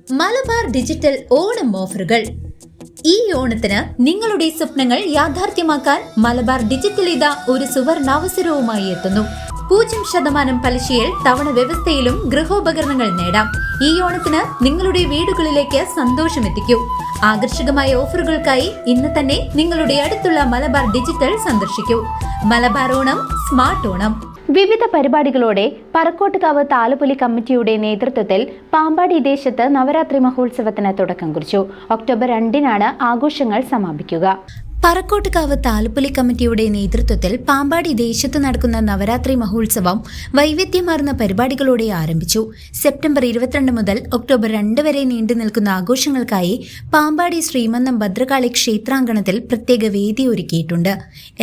Malabar digital Onam ഓഫറുകൾ. ഈ ഓണത്തിന് നിങ്ങളുടെ സ്വപ്നങ്ങൾ യാഥാർത്ഥ്യമാക്കാൻ മലബാർ ഡിജിറ്റൽ ഇതാ ഒരു സുവർണാവസരവുമായി എത്തുന്നു. 0% പലിശയിൽ തവണ വ്യവസ്ഥയിലും ഗൃഹോപകരണങ്ങൾ നേടാം. ഈ ഓണത്തിന് നിങ്ങളുടെ വീടുകളിലേക്ക് സന്തോഷമെത്തിക്കൂ. ആകർഷകമായ ഓഫറുകൾക്കായി ഇന്ന് തന്നെ നിങ്ങളുടെ അടുത്തുള്ള മലബാർ ഡിജിറ്റൽ സന്ദർശിക്കൂ. മലബാർ ഓണം, സ്മാർട്ട് ഓണം. വിവിധ പരിപാടികളോടെ പറക്കോട്ടുകാവ് താലപ്പൊലി കമ്മിറ്റിയുടെ നേതൃത്വത്തിൽ പാമ്പാടി ദേശത്ത് നവരാത്രി മഹോത്സവത്തിന് തുടക്കം കുറിച്ചു. ഒക്ടോബർ 2-നാണ് ആഘോഷങ്ങൾ സമാപിക്കുക. പറക്കോട്ടുകാവ് താലപ്പൊലി കമ്മിറ്റിയുടെ നേതൃത്വത്തിൽ പാമ്പാടി ദേശത്ത് നടക്കുന്ന നവരാത്രി മഹോത്സവം വൈവിധ്യമാർന്ന പരിപാടികളോടെ ആരംഭിച്ചു. സെപ്റ്റംബർ 22 മുതൽ ഒക്ടോബർ 2 വരെ നീണ്ടു നിൽക്കുന്ന ആഘോഷങ്ങൾക്കായി പാമ്പാടി ശ്രീമന്നം ഭദ്രകാളി ക്ഷേത്രാങ്കണത്തിൽ പ്രത്യേക വേദി ഒരുക്കിയിട്ടുണ്ട്.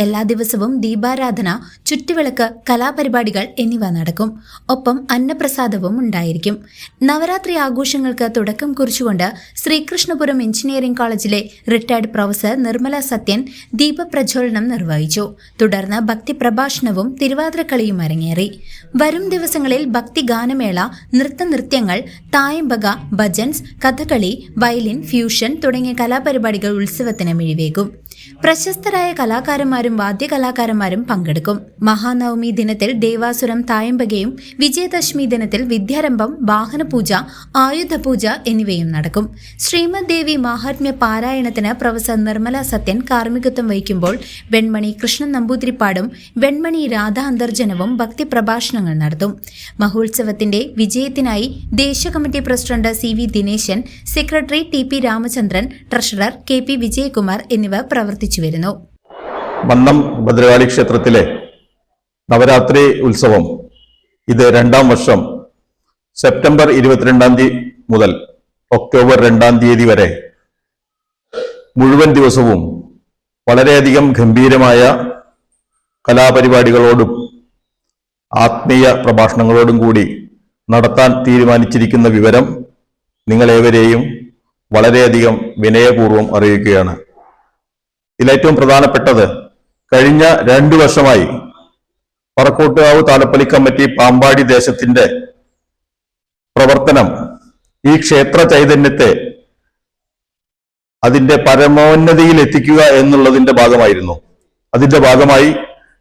എല്ലാ ദിവസവും ദീപാരാധന, ചുറ്റുവിളക്ക്, കലാപരിപാടികൾ എന്നിവ നടക്കും. ഒപ്പം അന്നപ്രസാദവും ഉണ്ടായിരിക്കും. നവരാത്രി ആഘോഷങ്ങൾക്ക് തുടക്കം കുറിച്ചുകൊണ്ട് ശ്രീകൃഷ്ണപുരം എഞ്ചിനീയറിംഗ് കോളേജിലെ റിട്ടയർഡ് പ്രൊഫസർ നിർമ്മല സത്യൻ ദീപപ്രജ്വലനം നിർവഹിച്ചു. തുടർന്ന് ഭക്തി പ്രഭാഷണവും തിരുവാതിരക്കളിയും അരങ്ങേറി. വരും ദിവസങ്ങളിൽ ഭക്തിഗാനമേള, നൃത്തനൃത്യങ്ങൾ, തായമ്പക, ഭജൻസ്, കഥകളി, വയലിൻ, ഫ്യൂഷൻ തുടങ്ങിയ കലാപരിപാടികൾ ഉത്സവത്തിന് മിഴിവേകും. പ്രശസ്തരായ കലാകാരന്മാരും വാദ്യകലാകാരന്മാരും പങ്കെടുക്കും. മഹാനവമി ദിനത്തിൽ ദേവാസുരം, തായമ്പകയും വിജയദശമി ദിനത്തിൽ വിദ്യാരംഭം, വാഹനപൂജ, ആയുധപൂജ എന്നിവയും നടക്കും. ശ്രീമദ് ദേവി മാഹാത്മ്യ പാരായണത്തിന് പ്രൊഫസർ നിർമ്മല സത്യൻ കാർമ്മികത്വം വഹിക്കുമ്പോൾ വെൺമണി കൃഷ്ണൻ നമ്പൂതിരിപ്പാടും വെൺമണി രാധ അന്തർജനവും ഭക്തി പ്രഭാഷണങ്ങൾ നടത്തും. മഹോത്സവത്തിന്റെ വിജയത്തിനായി ദേശീയ committee president CV Dineshan, secretary TP Ramachandran, treasurer KP Vijayakumar എന്നിവർ പ്രവർത്തിച്ചു വരുന്നു. മന്നം ഭദ്രകാളി ക്ഷേത്രത്തിലെ നവരാത്രി ഉത്സവം ഇത് 2ാം വർഷം സെപ്റ്റംബർ 22 മുതൽ ഒക്ടോബർ 2 വരെ മുഴുവൻ ദിവസവും വളരെയധികം ഗംഭീരമായ കലാപരിപാടികളോടും ആത്മീയ പ്രഭാഷണങ്ങളോടും കൂടി നടത്താൻ തീരുമാനിച്ചിരിക്കുന്ന വിവരം നിങ്ങളേവരെയും വളരെയധികം വിനയപൂർവ്വം അറിയിക്കുകയാണ്. ഇതിലേറ്റവും പ്രധാനപ്പെട്ടത്, കഴിഞ്ഞ 2 വർഷമായി പറക്കോട്ടുകാവ് താലപ്പൊലി കമ്മിറ്റി പാമ്പാടി ദേശത്തിന്റെ പ്രവർത്തനം ഈ ക്ഷേത്ര ചൈതന്യത്തെ അതിന്റെ പരമോന്നതിയിൽ എത്തിക്കുക എന്നുള്ളതിന്റെ ഭാഗമായിരുന്നു. അതിന്റെ ഭാഗമായി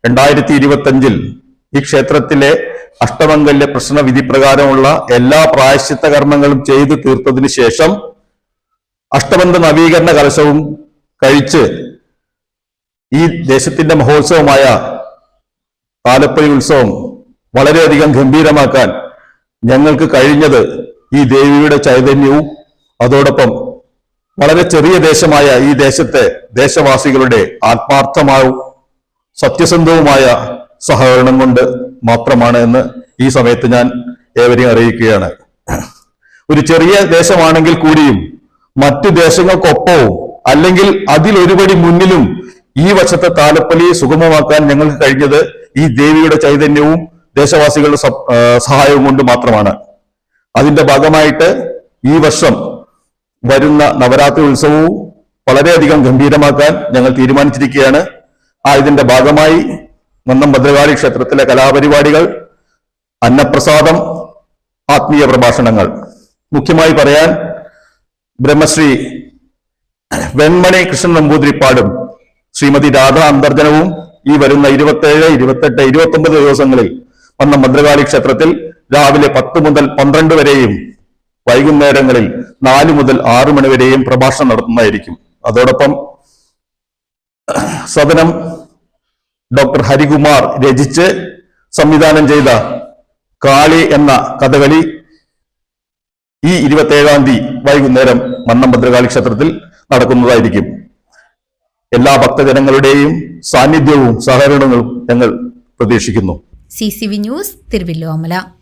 2025 ഈ ക്ഷേത്രത്തിലെ അഷ്ടമംഗല്യ പ്രശ്ന വിധി പ്രകാരമുള്ള എല്ലാ പ്രായശ്ചിത്ത കർമ്മങ്ങളും ചെയ്തു തീർത്തതിനു ശേഷം അഷ്ടബന്ധ നവീകരണ കലശവും കഴിച്ച് ഈ ദേശത്തിന്റെ മഹോത്സവമായ താലപ്പൊലി ഉത്സവം വളരെയധികം ഗംഭീരമാക്കാൻ ഞങ്ങൾക്ക് കഴിഞ്ഞത് ഈ ദേവിയുടെ ചൈതന്യവും അതോടൊപ്പം വളരെ ചെറിയ ദേശമായ ഈ ദേശത്തെ ദേശവാസികളുടെ ആത്മാർത്ഥമാവും സത്യസന്ധവുമായ സഹകരണം കൊണ്ട് മാത്രമാണ് എന്ന് ഈ സമയത്ത് ഞാൻ ഏവരെയും അറിയിക്കുകയാണ്. ഒരു ചെറിയ ദേശമാണെങ്കിൽ കൂടിയും മറ്റു ദേശങ്ങൾക്കൊപ്പവും അല്ലെങ്കിൽ അതിലൊരുപടി മുന്നിലും ഈ വർഷത്തെ താലപ്പൊലി സുഗമമാക്കാൻ ഞങ്ങൾക്ക് കഴിഞ്ഞത് ഈ ദേവിയുടെ ചൈതന്യവും ദേശവാസികളുടെ സഹായവും കൊണ്ട് മാത്രമാണ്. അതിന്റെ ഭാഗമായിട്ട് ഈ വർഷം വരുന്ന നവരാത്രി ഉത്സവവും വളരെയധികം ഗംഭീരമാക്കാൻ ഞങ്ങൾ തീരുമാനിച്ചിരിക്കുകയാണ്. ഇതിന്റെ ഭാഗമായി മന്നം ഭദ്രകാളി ക്ഷേത്രത്തിലെ കലാപരിപാടികൾ, അന്നപ്രസാദം, ആത്മീയ പ്രഭാഷണങ്ങൾ, മുഖ്യമായി പറയാൻ ബ്രഹ്മശ്രീ വെൺമണി കൃഷ്ണൻ നമ്പൂതിരിപ്പാടും ശ്രീമതി രാധ അന്തർജനവും ഈ വരുന്ന 27, 28, 29 ദിവസങ്ങളിൽ മന്നം ഭദ്രകാളി ക്ഷേത്രത്തിൽ രാവിലെ 10 മുതൽ 12 വരെയും വൈകുന്നേരങ്ങളിൽ 4 മുതൽ 6 മണി വരെയും പ്രഭാഷണം നടത്തുന്നതായിരിക്കും. അതോടൊപ്പം സദനം ഡോക്ടർ ഹരികുമാർ രചിച്ച് സംവിധാനം ചെയ്ത കാളി എന്ന കഥകളി ഈ 27 വൈകുന്നേരം മന്നം ഭദ്രകാളി ക്ഷേത്രത്തിൽ നടക്കുന്നതായിരിക്കും. എല്ലാ ഭക്തജനങ്ങളുടെയും സാന്നിധ്യവും സഹകരണങ്ങളും ഞങ്ങൾ പ്രതീക്ഷിക്കുന്നു. CCV news, Thiruvilwamala.